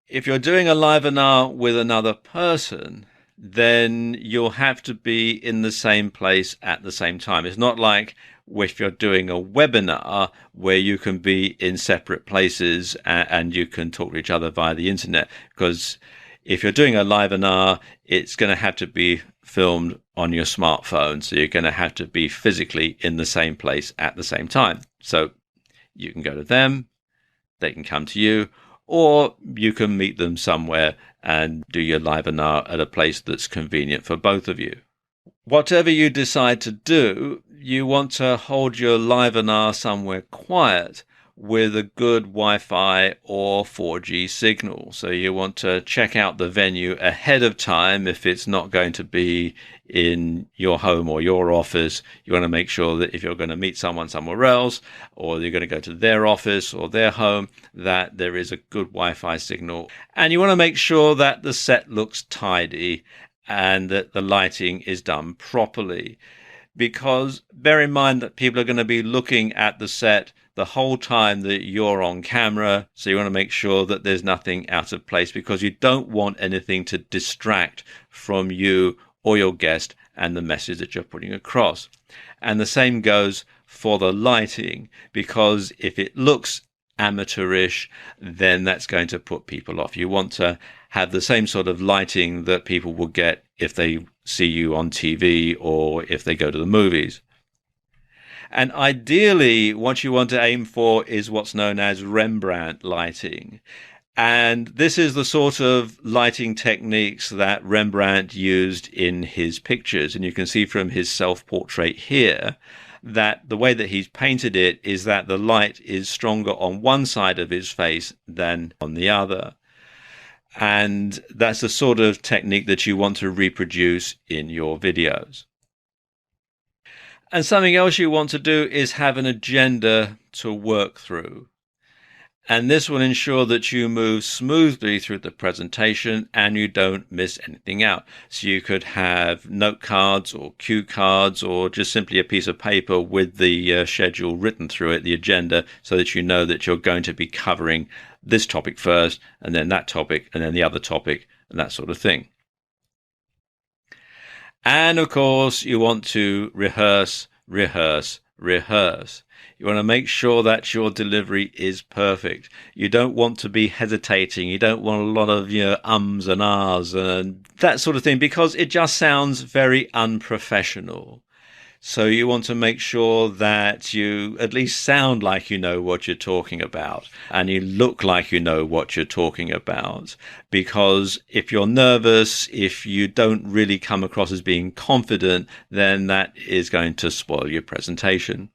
If you're doing a livenar with another person, then you'll have to be in the same place at the same time. It's not like if you're doing a webinar where you can be in separate places and you can talk to each other via the internet, because if you're doing a livenar, it's going to have to be filmed on your smartphone. So you're going to have to be physically in the same place at the same time. So you can go to them, they can come to you, or you can meet them somewhere and do your livenar at a place that's convenient for both of you. Whatever you decide to do, you want to hold your livenar somewhere quiet with a good Wi-Fi or 4G signal. So you want to check out the venue ahead of time. If it's not going to be in your home or your office, you want to make sure that if you're going to meet someone somewhere else, or you're going to go to their office or their home, that there is a good Wi-Fi signal. And you want to make sure that the set looks tidy and that the lighting is done properly. Because bear in mind that people are going to be looking at the set the whole time that you're on camera. So you want to make sure that there's nothing out of place, because you don't want anything to distract from you or your guest and the message that you're putting across. And the same goes for the lighting, because if it looks amateurish, then that's going to put people off. You want to have the same sort of lighting that people will get if they see you on TV or if they go to the movies. And ideally, what you want to aim for is what's known as Rembrandt lighting. And this is the sort of lighting techniques that Rembrandt used in his pictures. And you can see from his self-portrait here that the way that he's painted it is that the light is stronger on one side of his face than on the other. And that's the sort of technique that you want to reproduce in your videos. And something else you want to do is have an agenda to work through. And this will ensure that you move smoothly through the presentation and you don't miss anything out. So you could have note cards or cue cards or just simply a piece of paper with the schedule written through it, the agenda, so that you know that you're going to be covering this topic first and then that topic and then the other topic and that sort of thing. And of course, you want to rehearse, rehearse, rehearse. You want to make sure that your delivery is perfect. You don't want to be hesitating. You don't want a lot of ums and ahs and that sort of thing, because it just sounds very unprofessional. So you want to make sure that you at least sound like you know what you're talking about and you look like you know what you're talking about. Because if you're nervous, if you don't really come across as being confident, then that is going to spoil your presentation.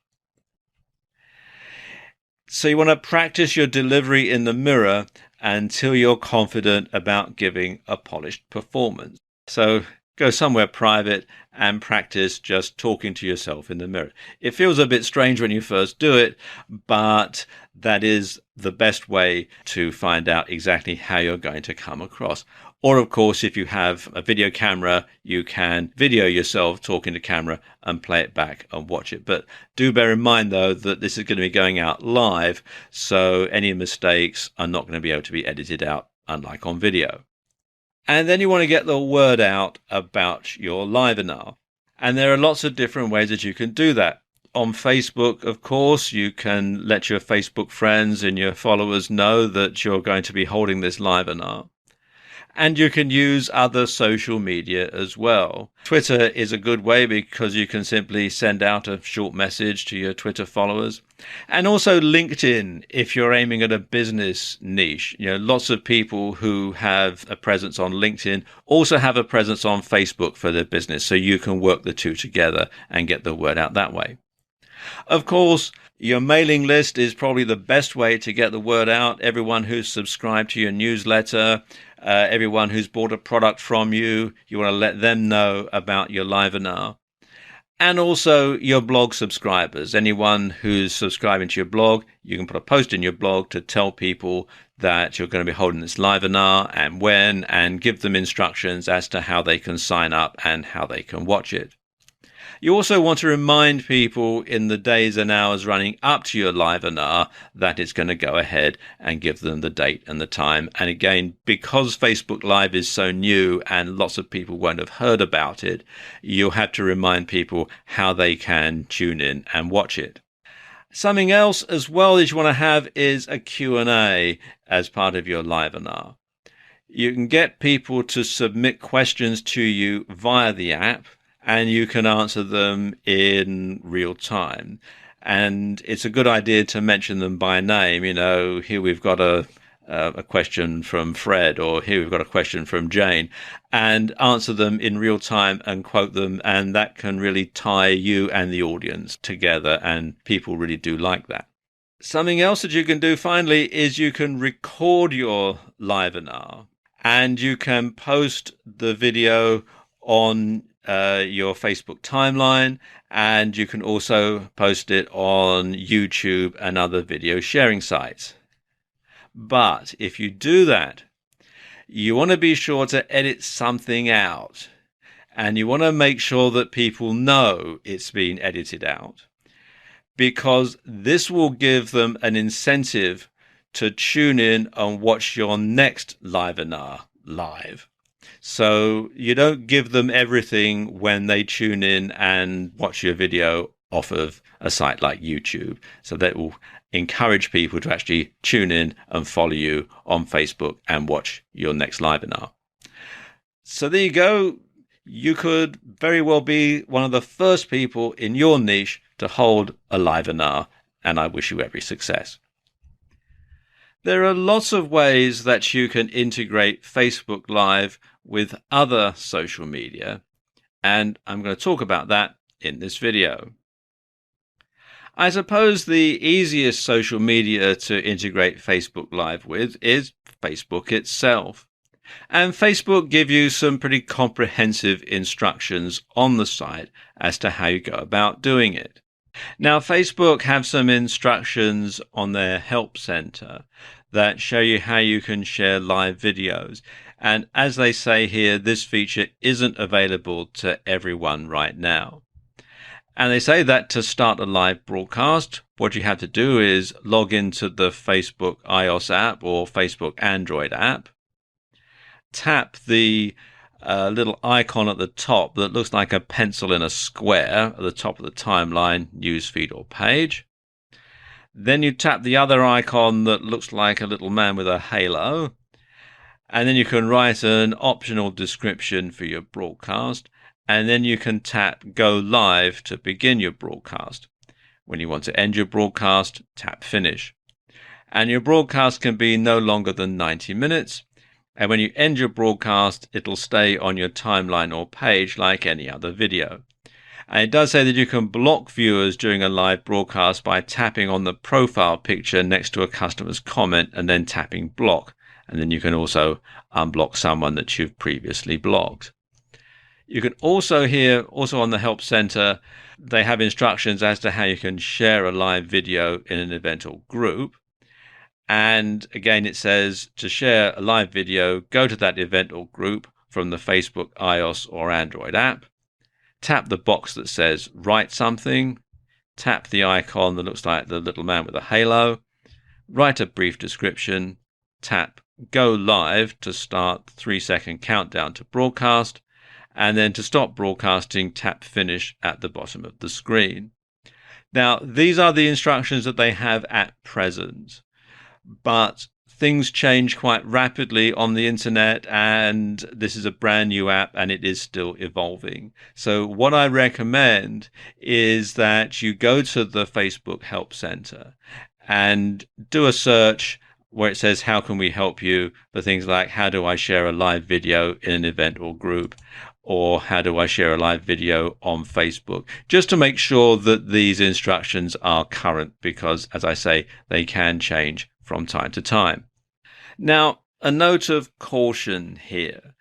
So you want to practice your delivery in the mirror until you're confident about giving a polished performance. So go somewhere private and practice just talking to yourself in the mirror. It feels a bit strange when you first do it, but that is the best way to find out exactly how you're going to come across. Or, of course, if you have a video camera, you can video yourself talking to camera and play it back and watch it. But do bear in mind, though, that this is going to be going out live, so any mistakes are not going to be able to be edited out, unlike on video. And then you want to get the word out about your livenar. And there are lots of different ways that you can do that. On Facebook, of course, you can let your Facebook friends and your followers know that you're going to be holding this livenar. And you can use other social media as well. Twitter is a good way because you can simply send out a short message to your Twitter followers. And also LinkedIn, if you're aiming at a business niche. Lots of people who have a presence on LinkedIn also have a presence on Facebook for their business. So you can work the two together and get the word out that way. Of course, your mailing list is probably the best way to get the word out. Everyone who's subscribed to your newsletter, everyone who's bought a product from you, you want to let them know about your livenar. And also your blog subscribers. Anyone who's subscribing to your blog, you can put a post in your blog to tell people that you're going to be holding this livenar and when, and give them instructions as to how they can sign up and how they can watch it. You also want to remind people in the days and hours running up to your livenar that it's going to go ahead and give them the date and the time. And again, because Facebook Live is so new and lots of people won't have heard about it, you'll have to remind people how they can tune in and watch it. Something else as well that you want to have is a Q&A as part of your livenar. You can get people to submit questions to you via the app, and you can answer them in real time. And it's a good idea to mention them by name. Here we've got a question from Fred, or here we've got a question from Jane, and answer them in real time and quote them. And that can really tie you and the audience together, and people really do like that. Something else that you can do finally is you can record your livenar, and you can post the video on your Facebook timeline, and you can also post it on YouTube and other video sharing sites. But if you do that, you want to be sure to edit something out, and you want to make sure that people know it's been edited out, because this will give them an incentive to tune in and watch your next livenar live. So you don't give them everything when they tune in and watch your video off of a site like YouTube. So that will encourage people to actually tune in and follow you on Facebook and watch your next livenar. So there you go. You could very well be one of the first people in your niche to hold a livenar, and I wish you every success. There are lots of ways that you can integrate Facebook Live with other social media, and I'm going to talk about that in this video. I suppose the easiest social media to integrate Facebook Live with is Facebook itself. And Facebook give you some pretty comprehensive instructions on the site as to how you go about doing it. Now, Facebook have some instructions on their help center that show you how you can share live videos. And as they say here, this feature isn't available to everyone right now. And they say that to start a live broadcast, what you have to do is log into the Facebook iOS app or Facebook Android app. Tap the little icon at the top that looks like a pencil in a square at the top of the timeline, newsfeed or page. Then you tap the other icon that looks like a little man with a halo. And then you can write an optional description for your broadcast. And then you can tap Go Live to begin your broadcast. When you want to end your broadcast, tap Finish. And your broadcast can be no longer than 90 minutes. And when you end your broadcast, it'll stay on your timeline or page like any other video. And it does say that you can block viewers during a live broadcast by tapping on the profile picture next to a customer's comment and then tapping block. And then you can also unblock someone that you've previously blocked. You can also hear, also on the Help Center, they have instructions as to how you can share a live video in an event or group. And again, it says to share a live video, go to that event or group from the Facebook iOS or Android app. Tap the box that says write something. Tap the icon that looks like the little man with a halo. Write a brief description. Tap Go Live to start the 3-second countdown to broadcast. And then to stop broadcasting, tap Finish at the bottom of the screen. Now, these are the instructions that they have at present, but things change quite rapidly on the internet, and this is a brand new app and it is still evolving. So what I recommend is that you go to the Facebook Help Center and do a search where it says, how can we help you, for things like, how do I share a live video in an event or group? Or how do I share a live video on Facebook? Just to make sure that these instructions are current, because, as I say, they can change from time to time. Now, a note of caution here.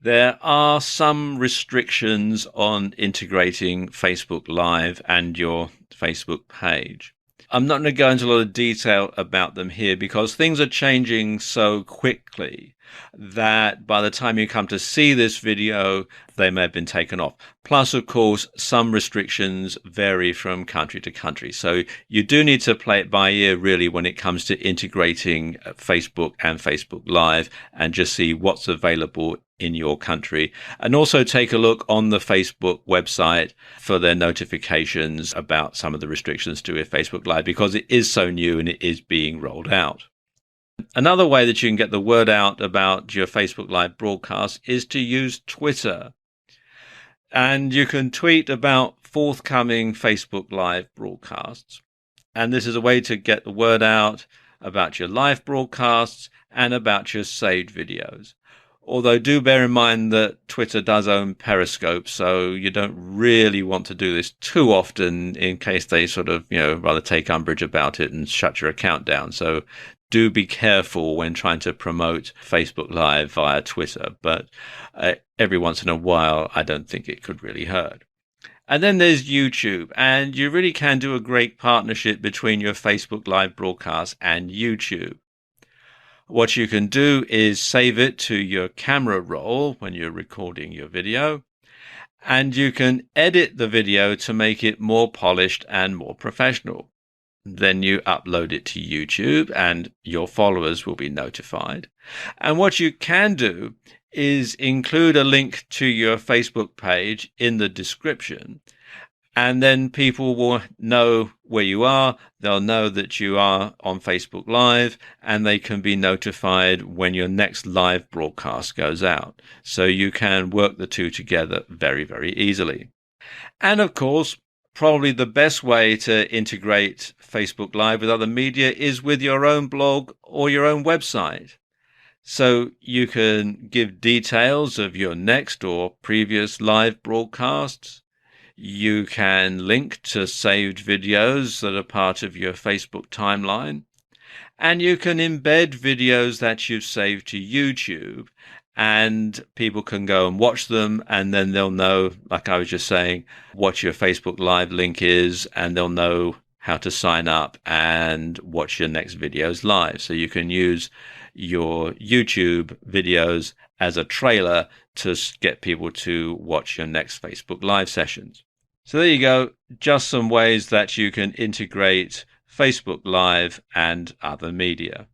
There are some restrictions on integrating Facebook Live and your Facebook page. I'm not going to go into a lot of detail about them here because things are changing so quickly that by the time you come to see this video, they may have been taken off. Plus, of course, some restrictions vary from country to country. So you do need to play it by ear, really, when it comes to integrating Facebook and Facebook Live, and just see what's available in your country. And also take a look on the Facebook website for their notifications about some of the restrictions to Facebook Live, because it is so new and it is being rolled out. Another way that you can get the word out about your Facebook Live broadcast is to use Twitter. And you can tweet about forthcoming Facebook Live broadcasts. And this is a way to get the word out about your live broadcasts and about your saved videos. Although do bear in mind that Twitter does own Periscope, so you don't really want to do this too often in case they sort of, rather take umbrage about it and shut your account down. So do be careful when trying to promote Facebook Live via Twitter, but every once in a while, I don't think it could really hurt. And then there's YouTube, and you really can do a great partnership between your Facebook Live broadcast and YouTube. What you can do is save it to your camera roll when you're recording your video, and you can edit the video to make it more polished and more professional. Then you upload it to YouTube and your followers will be notified. And what you can do is include a link to your Facebook page in the description. And then people will know where you are. They'll know that you are on Facebook Live, and they can be notified when your next live broadcast goes out. So you can work the two together very, very easily. And of course, probably the best way to integrate Facebook Live with other media is with your own blog or your own website. So you can give details of your next or previous live broadcasts. You can link to saved videos that are part of your Facebook timeline. And you can embed videos that you've saved to YouTube, and people can go and watch them, and then they'll know, like I was just saying, what your Facebook Live link is, and they'll know how to sign up and watch your next videos live. So you can use your YouTube videos as a trailer to get people to watch your next Facebook Live sessions. So there you go, just some ways that you can integrate Facebook Live and other media.